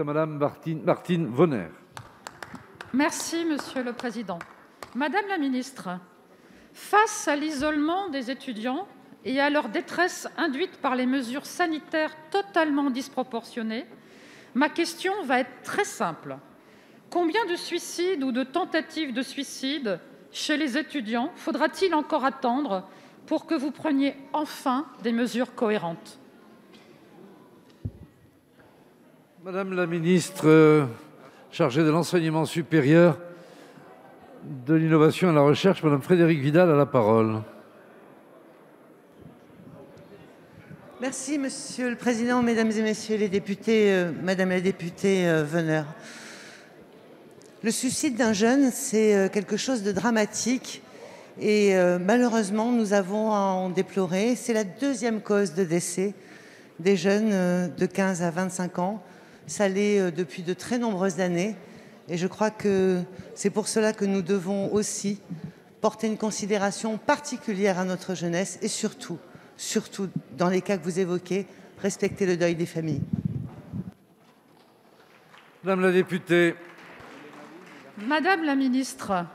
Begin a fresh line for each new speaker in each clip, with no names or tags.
Madame Martine Vonner.
Merci, Monsieur le Président. Madame la ministre, face à l'isolement des étudiants et à leur détresse induite par les mesures sanitaires totalement disproportionnées, ma question va être très simple. Combien de suicides ou de tentatives de suicide chez les étudiants faudra-t-il encore attendre pour que vous preniez enfin des mesures cohérentes ?
Madame la ministre chargée de l'enseignement supérieur, de l'innovation et de la recherche, Madame Frédérique Vidal a la parole.
Merci, Monsieur le Président, Mesdames et Messieurs les députés, Madame la députée Vonner. Le suicide d'un jeune, c'est quelque chose de dramatique et malheureusement, nous avons à en déplorer. C'est la deuxième cause de décès des jeunes de 15 à 25 ans. Ça l'est depuis de très nombreuses années et je crois que c'est pour cela que nous devons aussi porter une considération particulière à notre jeunesse et surtout dans les cas que vous évoquez, respecter le deuil des familles.
Madame la députée.
Madame la ministre,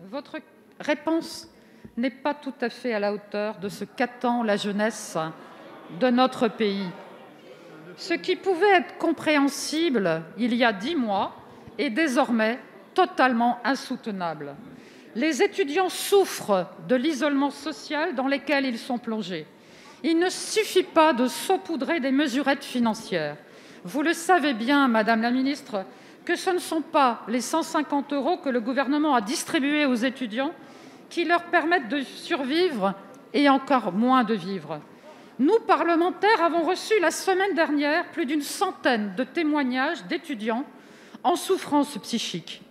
votre réponse n'est pas tout à fait à la hauteur de ce qu'attend la jeunesse de notre pays. Ce qui pouvait être compréhensible il y a 10 mois est désormais totalement insoutenable. Les étudiants souffrent de l'isolement social dans lequel ils sont plongés. Il ne suffit pas de saupoudrer des mesurettes financières. Vous le savez bien, Madame la ministre, que ce ne sont pas les 150 € que le gouvernement a distribués aux étudiants qui leur permettent de survivre et encore moins de vivre. Nous, parlementaires, avons reçu la semaine dernière plus d'une centaine de témoignages d'étudiants en souffrance psychique.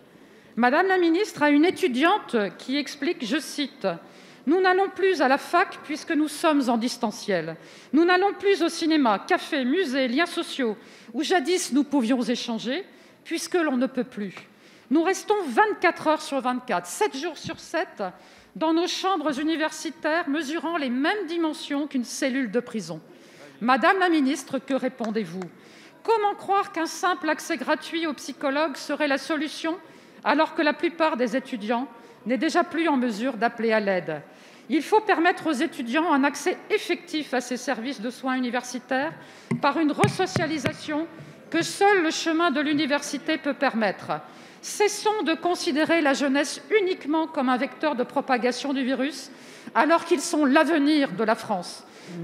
Madame la ministre, à une étudiante qui explique, je cite, « Nous n'allons plus à la fac puisque nous sommes en distanciel. Nous n'allons plus au cinéma, café, musée, liens sociaux, où jadis nous pouvions échanger, puisque l'on ne peut plus. Nous restons 24 heures sur 24, 7 jours sur 7, dans nos chambres universitaires, mesurant les mêmes dimensions qu'une cellule de prison. » Madame la ministre, que répondez-vous ? Comment croire qu'un simple accès gratuit aux psychologues serait la solution, alors que la plupart des étudiants n'est déjà plus en mesure d'appeler à l'aide ? Il faut permettre aux étudiants un accès effectif à ces services de soins universitaires par une resocialisation que seul le chemin de l'université peut permettre. Cessons de considérer la jeunesse uniquement comme un vecteur de propagation du virus, alors qu'ils sont l'avenir de la France.